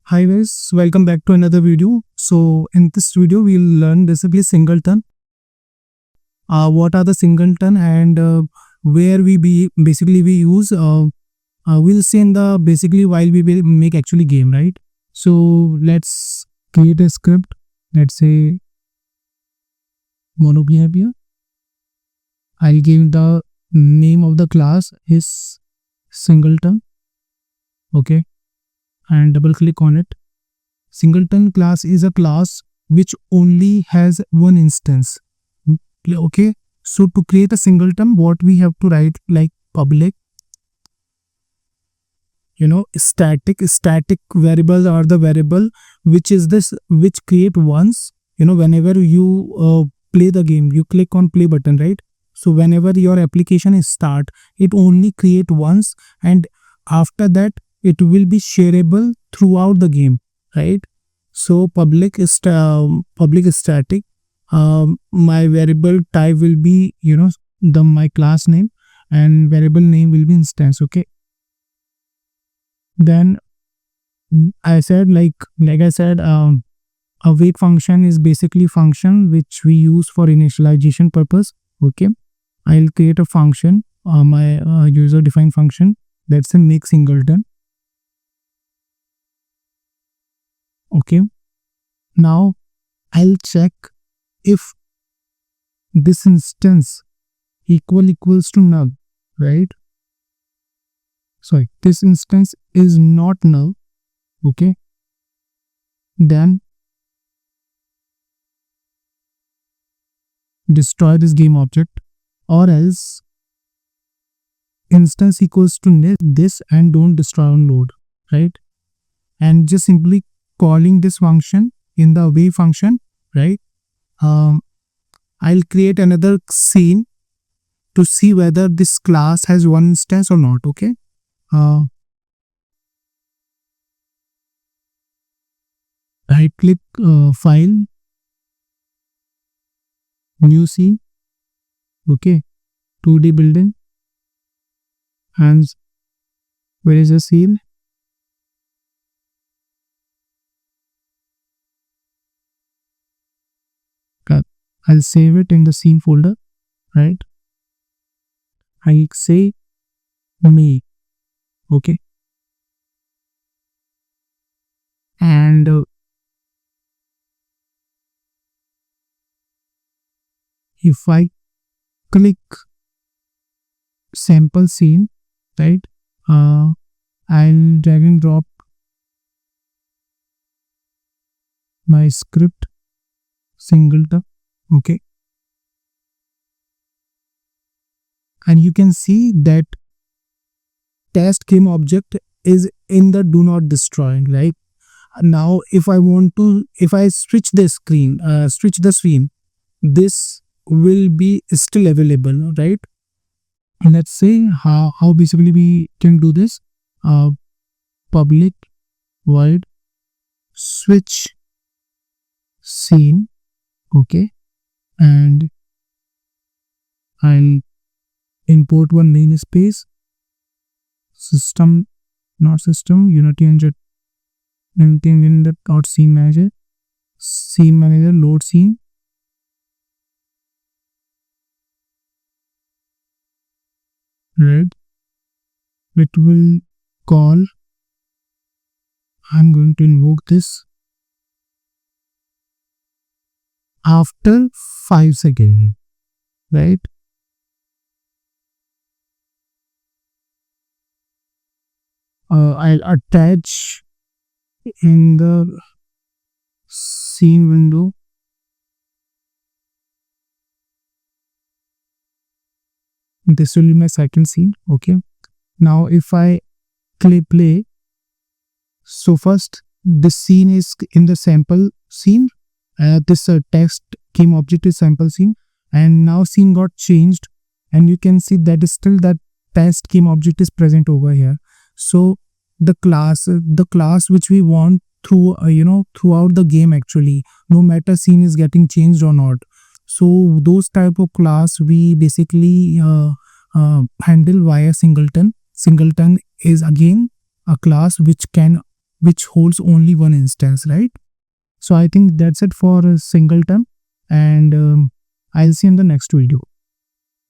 Hi guys, welcome back to another video. So in this video we'll learn basically singleton. What are the singleton and where we use we'll see in the basically while we will make actually game, right? So let's create a script. Let's say mono behavior. I'll give the name of the class is singleton. Okay, and double click on it. Singleton class is a class which only has one instance. Okay, so to create a singleton, what we have to write like public, static variables are the variable which is this, which create once, whenever you play the game, you click on play button, right? So whenever your application is start, it only create once, and after that it will be shareable throughout the game, right? So public is static. My variable type will be my class name, and variable name will be instance. Okay, then I said like I said, await function is basically function which we use for initialization purpose. Okay, I'll create a function, my user defined function, that's a make singleton. Okay, now I'll check if this instance equals to null, right? Sorry, this instance is not null. Okay, then destroy this game object, or else instance equals to this and don't destroy on load, right? And just simply calling this function in the await function, right? I'll create another scene to see whether this class has one instance or not. Okay, right click, file, new scene. Okay, 2D building, and where is the scene? I'll save it in the scene folder, right? I say me. Okay, and if I click sample scene, right, I'll drag and drop my script singleton. Okay, and you can see that test game object is in the do not destroy, right? Now if I switch the screen, this will be still available, right? And let's say how basically we can do this. Public void switch scene. Okay, and I'll import one namespace, system, not system, unity engine dot scene manager load scene. Right, it will call, I'm going to invoke this after 5 seconds, right? I'll attach in the scene window this will be my second scene. Okay, now if I click play, so first this scene is in the sample scene, this text game object is sample scene, and now scene got changed, and you can see that is still that test game object is present over here. So the class which we want through throughout the game, actually no matter scene is getting changed or not, so those type of class we basically handle via singleton. Singleton is again a class which can which holds only one instance, right? So I think that's it for Singleton, and I'll see you in the next video.